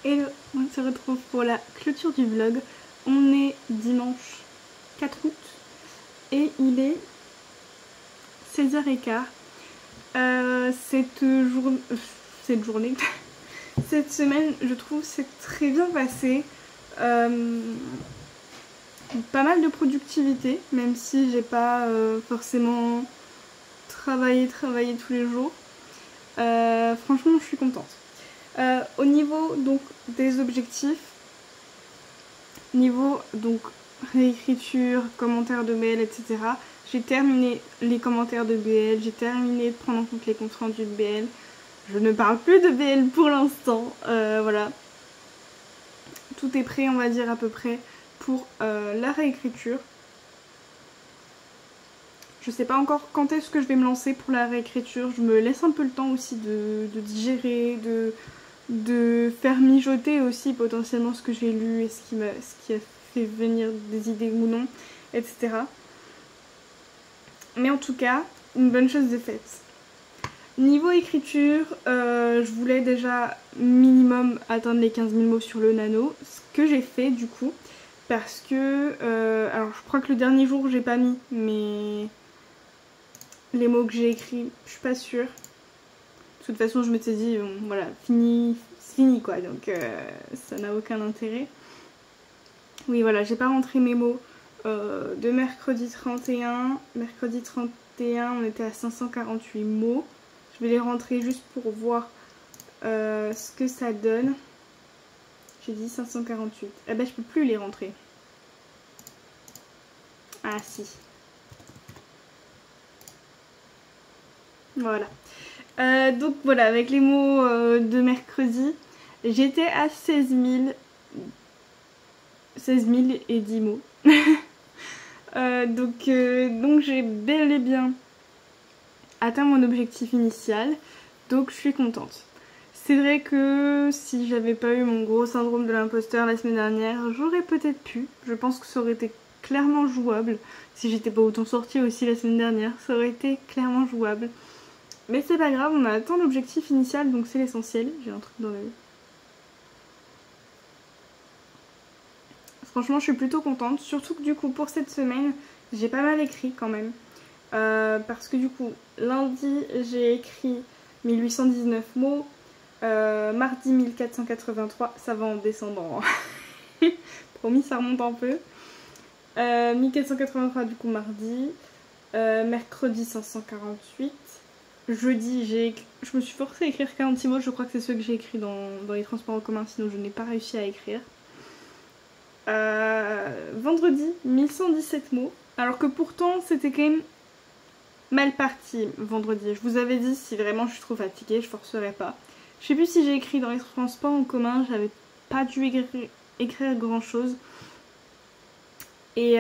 Hello, on se retrouve pour la clôture du vlog. On est dimanche 4 août et il est 16h15. Cette journée, cette semaine, je trouve c'est très bien passé. Pas mal de productivité, même si j'ai pas forcément travaillé tous les jours. Franchement, je suis contente. Au niveau donc des objectifs, niveau donc réécriture, commentaires de BL, etc. J'ai terminé les commentaires de BL, j'ai terminé de prendre en compte les comptes rendus de BL. Je ne parle plus de BL pour l'instant, voilà. Tout est prêt, on va dire à peu près, pour la réécriture. Je sais pas encore quand est-ce que je vais me lancer pour la réécriture. Je me laisse un peu le temps aussi de digérer, de faire mijoter aussi potentiellement ce que j'ai lu et ce qui a fait venir des idées ou non, etc. Mais en tout cas, une bonne chose est faite. Niveau écriture, je voulais déjà minimum atteindre les 15 000 mots sur le nano, ce que j'ai fait du coup, parce que, alors je crois que le dernier jour j'ai pas mis, mais les mots que j'ai écrits, je suis pas sûre. De toute façon je m'étais dit, bon, voilà, c'est fini quoi, donc ça n'a aucun intérêt. Oui voilà, j'ai pas rentré mes mots de mercredi 31. Mercredi 31 on était à 548 mots. Je vais les rentrer juste pour voir ce que ça donne. J'ai dit 548. Eh ben je peux plus les rentrer. Ah si. Voilà. Donc voilà, avec les mots de mercredi, j'étais à 16 000 et 10 mots. Donc j'ai bel et bien atteint mon objectif initial, donc je suis contente. C'est vrai que si j'avais pas eu mon gros syndrome de l'imposteur la semaine dernière, j'aurais peut-être pu. Je pense que ça aurait été clairement jouable. Si j'étais pas autant sortie aussi la semaine dernière, ça aurait été clairement jouable. Mais c'est pas grave, on a atteint l'objectif initial, donc c'est l'essentiel. J'ai un truc dans l'œil. Franchement, je suis plutôt contente. Surtout que du coup, pour cette semaine, j'ai pas mal écrit quand même. Parce que du coup, lundi, j'ai écrit 1819 mots. Mardi, 1483. Ça va en descendant. Promis, ça remonte un peu. 1483 du coup mardi. Mercredi, 548. Jeudi, je me suis forcée à écrire 46 mots. Je crois que c'est ceux que j'ai écrits dans les transports en commun. Sinon, je n'ai pas réussi à écrire. Vendredi, 1117 mots. Alors que pourtant, c'était quand même mal parti vendredi. Je vous avais dit, si vraiment je suis trop fatiguée, je forcerai pas. Je sais plus si j'ai écrit dans les transports en commun. J'avais pas dû écrire grand chose. Et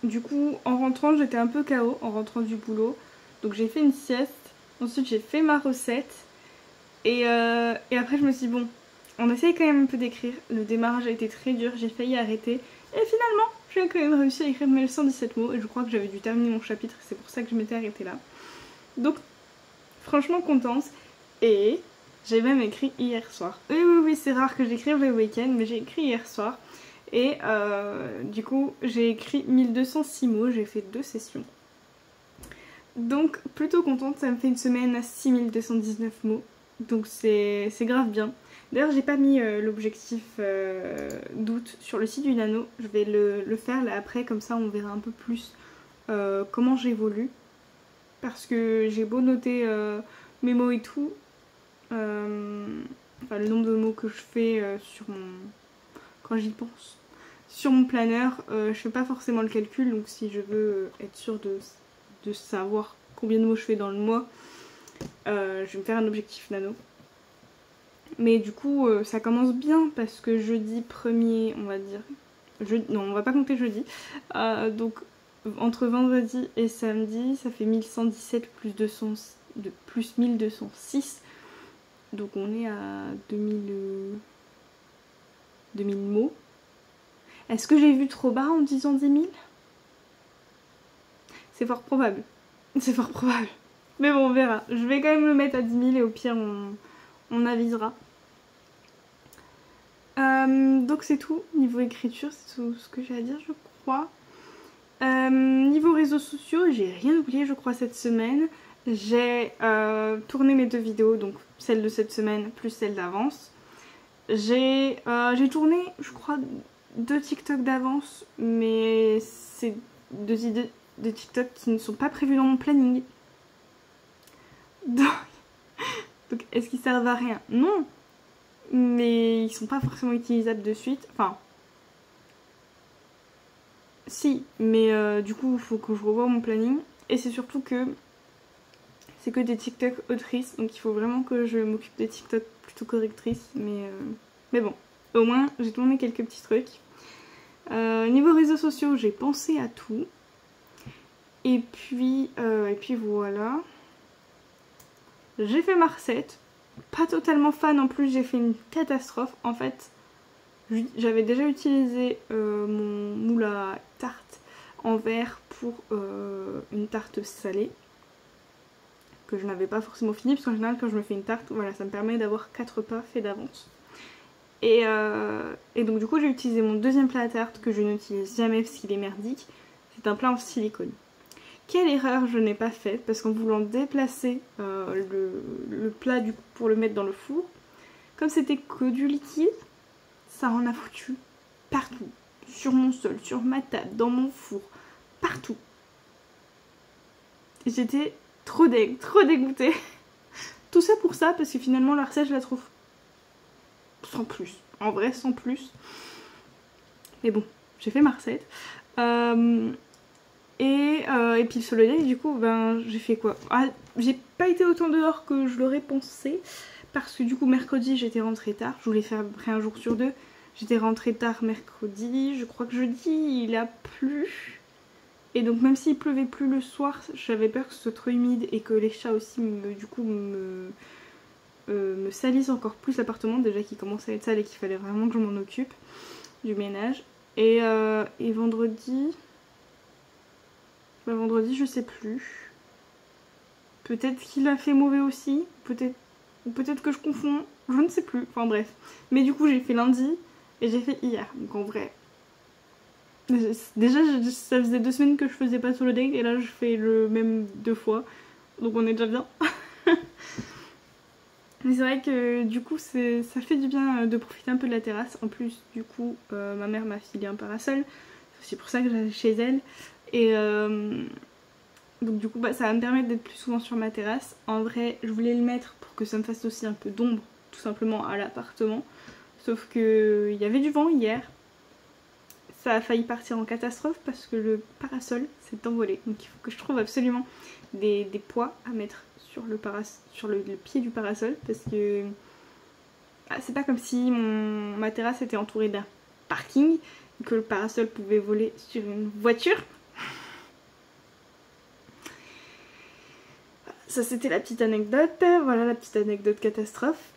du coup, en rentrant, j'étais un peu KO en rentrant du boulot. Donc j'ai fait une sieste. Ensuite, j'ai fait ma recette. Et après, je me suis dit, bon, on essaye quand même un peu d'écrire. Le démarrage a été très dur, j'ai failli arrêter. Et finalement, j'ai quand même réussi à écrire 1117 mots. Et je crois que j'avais dû terminer mon chapitre. C'est pour ça que je m'étais arrêtée là. Donc, franchement contente. Et j'ai même écrit hier soir. Oui, c'est rare que j'écrive le week-end, mais j'ai écrit hier soir. Et du coup, j'ai écrit 1206 mots. J'ai fait 2 sessions. Donc, plutôt contente. Ça me fait une semaine à 6219 mots. Donc, c'est grave bien. D'ailleurs, j'ai pas mis l'objectif d'août sur le site du Nano. Je vais le faire là après, comme ça on verra un peu plus comment j'évolue. Parce que j'ai beau noter mes mots et tout, enfin le nombre de mots que je fais quand j'y pense, sur mon planeur, je fais pas forcément le calcul. Donc si je veux être sûre de savoir combien de mots je fais dans le mois, je vais me faire un objectif Nano. Mais du coup, ça commence bien parce que jeudi 1er, on va dire... Non, on va pas compter jeudi. Donc, entre vendredi et samedi, ça fait 1117 plus 1206. Donc, on est à 2000 mots. Est-ce que j'ai vu trop bas en disant 10 000 ? C'est fort probable. C'est fort probable. Mais bon, on verra. Je vais quand même le mettre à 10 000 et au pire, on avisera. Donc c'est tout, niveau écriture, c'est tout ce que j'ai à dire je crois. Niveau réseaux sociaux, j'ai rien oublié je crois cette semaine. J'ai tourné mes 2 vidéos, donc celle de cette semaine plus celle d'avance. J'ai tourné je crois 2 TikTok d'avance, mais c'est 2 idées de TikTok qui ne sont pas prévues dans mon planning. Donc est-ce qu'ils servent à rien? Non, mais ils sont pas forcément utilisables de suite. Enfin, si, mais du coup, il faut que je revoie mon planning. Et c'est surtout que c'est que des TikTok autrices, donc il faut vraiment que je m'occupe des TikTok plutôt correctrices. Mais bon, au moins, j'ai tourné quelques petits trucs. Niveau réseaux sociaux, j'ai pensé à tout. Et puis voilà. J'ai fait ma recette. Pas totalement fan en plus, j'ai fait une catastrophe. En fait, j'avais déjà utilisé mon moule à tarte en verre pour une tarte salée que je n'avais pas forcément fini, parce qu'en général quand je me fais une tarte, voilà, ça me permet d'avoir 4 repas faits d'avance. Et donc du coup j'ai utilisé mon deuxième plat à tarte que je n'utilise jamais parce qu'il est merdique. C'est un plat en silicone. Quelle erreur je n'ai pas faite, parce qu'en voulant déplacer le plat pour le mettre dans le four, comme c'était que du liquide, ça en a foutu partout. Sur mon sol, sur ma table, dans mon four, partout. J'étais trop dégoûtée. Tout ça pour ça, parce que finalement la recette je la trouve sans plus. En vrai sans plus. Mais bon, j'ai fait ma recette. Et puis le soleil, du coup, ben j'ai fait quoi? J'ai pas été autant dehors que je l'aurais pensé. Parce que du coup, mercredi, j'étais rentrée tard. Je voulais faire à peu près un jour sur 2. J'étais rentrée tard mercredi. Je crois que jeudi, il a plu. Et donc, même s'il pleuvait plus le soir, j'avais peur que ce soit trop humide et que les chats aussi, du coup, me salissent encore plus l'appartement. Déjà qu'il commençait à être sale et qu'il fallait vraiment que je m'en occupe du ménage. Et vendredi... Bah, vendredi, je sais plus. Peut-être qu'il a fait mauvais aussi. Peut-être que je confonds. Je ne sais plus. Enfin bref. Mais du coup, j'ai fait lundi et j'ai fait hier. Donc en vrai... Déjà, ça faisait 2 semaines que je faisais pas solo date et là, je fais le même 2 fois. Donc on est déjà bien. Mais c'est vrai que du coup ça fait du bien de profiter un peu de la terrasse. En plus du coup ma mère m'a filé un parasol. C'est pour ça que j'allais chez elle. Et donc du coup bah, ça va me permettre d'être plus souvent sur ma terrasse. En vrai je voulais le mettre pour que ça me fasse aussi un peu d'ombre tout simplement à l'appartement. Sauf que il y avait du vent hier. Ça a failli partir en catastrophe parce que le parasol s'est envolé. Donc il faut que je trouve absolument des poids à mettre sur le pied du parasol parce que c'est pas comme si ma terrasse était entourée d'un parking et que le parasol pouvait voler sur une voiture. Ça c'était la petite anecdote, voilà la petite anecdote catastrophe.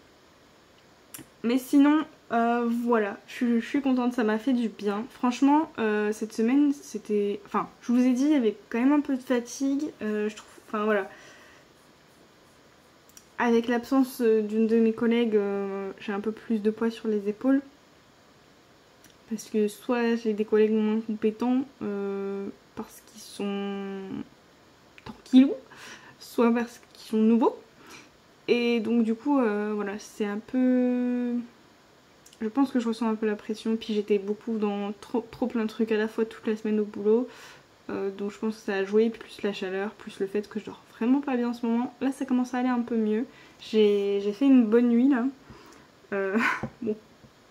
Mais sinon voilà, je suis contente, ça m'a fait du bien. Franchement cette semaine c'était... Enfin je vous ai dit il y avait quand même un peu de fatigue, je trouve... Enfin voilà. Avec l'absence d'une de mes collègues, j'ai un peu plus de poids sur les épaules. Parce que soit j'ai des collègues moins compétents, parce qu'ils sont tranquillous, soit parce qu'ils sont nouveaux. Et donc du coup, voilà, c'est un peu... Je pense que je ressens un peu la pression. Puis j'étais beaucoup dans trop plein de trucs à la fois toute la semaine au boulot. Donc je pense que ça a joué, plus la chaleur, plus le fait que je dors vraiment pas bien en ce moment. Là ça commence à aller un peu mieux. J'ai fait une bonne nuit là. Bon,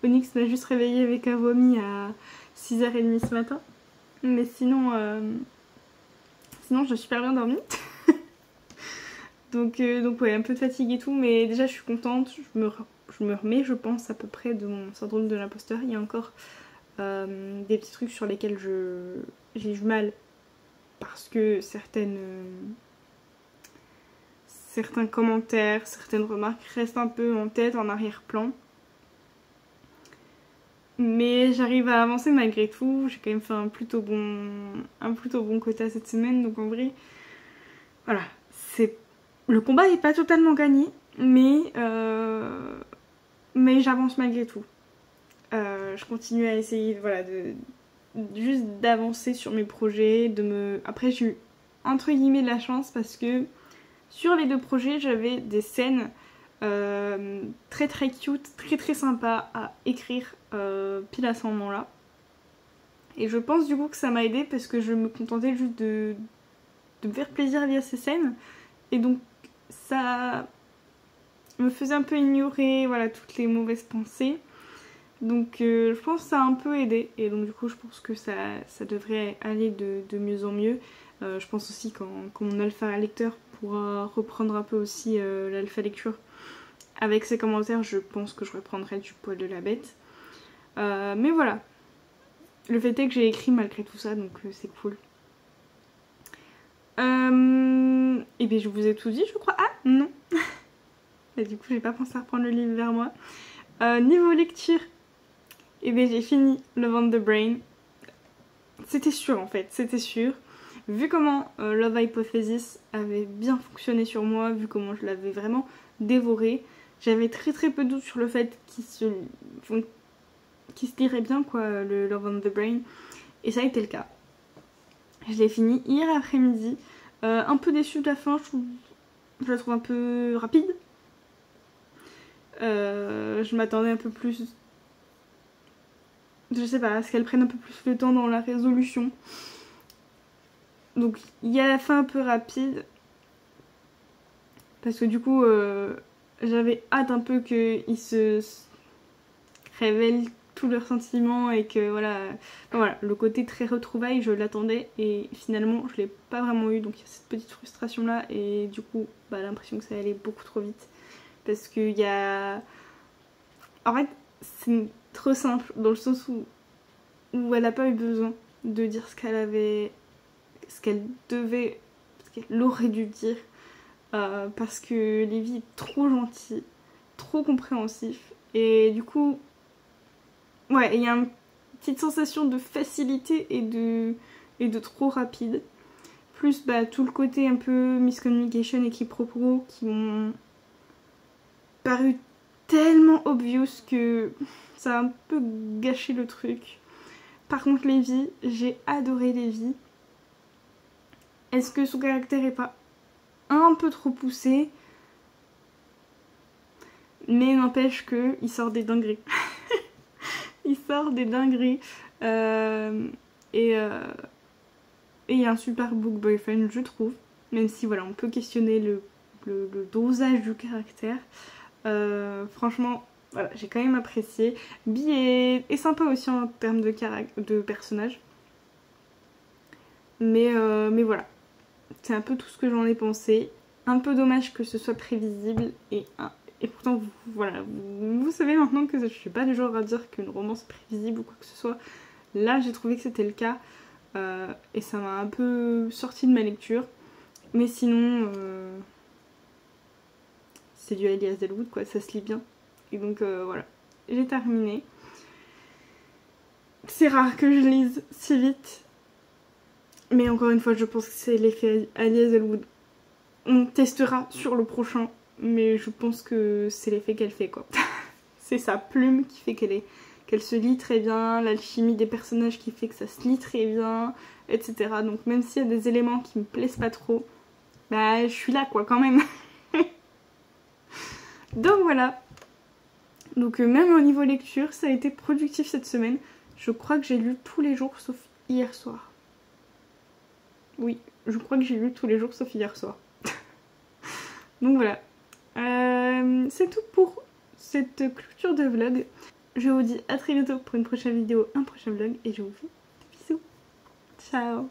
Onyx m'a juste réveillée avec un vomi à 6h30 ce matin. Mais sinon, sinon j'ai super bien dormi. donc ouais, un peu de fatigue et tout. Mais déjà je suis contente. Je me remets je pense à peu près de mon syndrome de l'imposteur. Il y a encore des petits trucs sur lesquels j'ai du mal. Parce que certains commentaires, certaines remarques restent un peu en tête, en arrière-plan. Mais j'arrive à avancer malgré tout. J'ai quand même fait un plutôt bon quota cette semaine. Donc en vrai, voilà. Le combat n'est pas totalement gagné. Mais j'avance malgré tout. Je continue à essayer voilà, juste d'avancer sur mes projets. Après j'ai eu entre guillemets de la chance parce que sur les 2 projets j'avais des scènes très très cute, très sympa à écrire pile à ce moment là. Et je pense du coup que ça m'a aidé parce que je me contentais juste de me faire plaisir via ces scènes. Et donc ça me faisait un peu ignorer voilà, toutes les mauvaises pensées. Donc je pense que ça a un peu aidé. Et donc du coup je pense que ça devrait aller de mieux en mieux. Je pense aussi quand mon alpha lecteur pourra reprendre un peu aussi l'alpha lecture avec ses commentaires, je pense que je reprendrai du poil de la bête. Mais voilà. Le fait est que j'ai écrit malgré tout ça, donc c'est cool. Et bien je vous ai tout dit je crois. Ah non. Et du coup j'ai pas pensé à reprendre le livre vers moi. Niveau lecture, et bien j'ai fini Love on the Brain. C'était sûr en fait, c'était sûr. Vu comment Love Hypothesis avait bien fonctionné sur moi, vu comment je l'avais vraiment dévoré, j'avais très peu de doutes sur le fait qu'il se lirait bien quoi, le Love on the Brain. Et ça a été le cas. Je l'ai fini hier après-midi. Un peu déçue de la fin, je la trouve un peu rapide. Je m'attendais un peu plus... Je sais pas, à ce qu'elle prenne un peu plus le temps dans la résolution. Donc il y a la fin un peu rapide. Parce que du coup, j'avais hâte un peu qu'ils se révèlent tous leurs sentiments et que voilà... Enfin, voilà, le côté très retrouvaille, je l'attendais et finalement je l'ai pas vraiment eu. Donc il y a cette petite frustration là et du coup, bah, l'impression que ça allait beaucoup trop vite. Parce qu'il y a... En fait, c'est trop simple dans le sens où elle n'a pas eu besoin de dire ce qu'elle avait... ce qu'elle devait... ce qu'elle aurait dû dire. Parce que Lévi est trop gentil, trop compréhensif. Et du coup... Ouais, il y a un petite sensation de facilité et de trop rapide. Plus bah, tout le côté un peu miscommunication et quiproquo qui m'ont paru tellement obvious que ça a un peu gâché le truc. Par contre Levi, j'ai adoré Levi. Est-ce que son caractère est pas un peu trop poussé? Mais n'empêche qu'il sort des dingueries. Il sort des dingueries. Et il y a un super book boyfriend, je trouve. Même si voilà, on peut questionner le dosage du caractère. Franchement, voilà, j'ai quand même apprécié. Bi est sympa aussi en termes de personnage. Mais voilà, c'est un peu tout ce que j'en ai pensé. Un peu dommage que ce soit prévisible et pourtant, voilà, vous savez maintenant que je suis pas du genre à dire qu'une romance est prévisible ou quoi que ce soit. Là, j'ai trouvé que c'était le cas et ça m'a un peu sorti de ma lecture. Mais sinon, c'est du Elias Elwood, quoi, ça se lit bien. Et donc, voilà, j'ai terminé. C'est rare que je lise si vite. Mais encore une fois, je pense que c'est l'effet Elias Elwood. On testera sur le prochain. Mais je pense que c'est l'effet qu'elle fait, quoi. C'est sa plume qui fait qu'elle se lit très bien, l'alchimie des personnages qui fait que ça se lit très bien, etc. Donc même s'il y a des éléments qui me plaisent pas trop, bah je suis là, quoi, quand même. Donc voilà. Donc même au niveau lecture, ça a été productif cette semaine. Je crois que j'ai lu tous les jours sauf hier soir. Oui, je crois que j'ai lu tous les jours sauf hier soir. Donc voilà. C'est tout pour cette clôture de vlog. Je vous dis à très bientôt pour une prochaine vidéo, un prochain vlog et je vous fais des bisous. Ciao.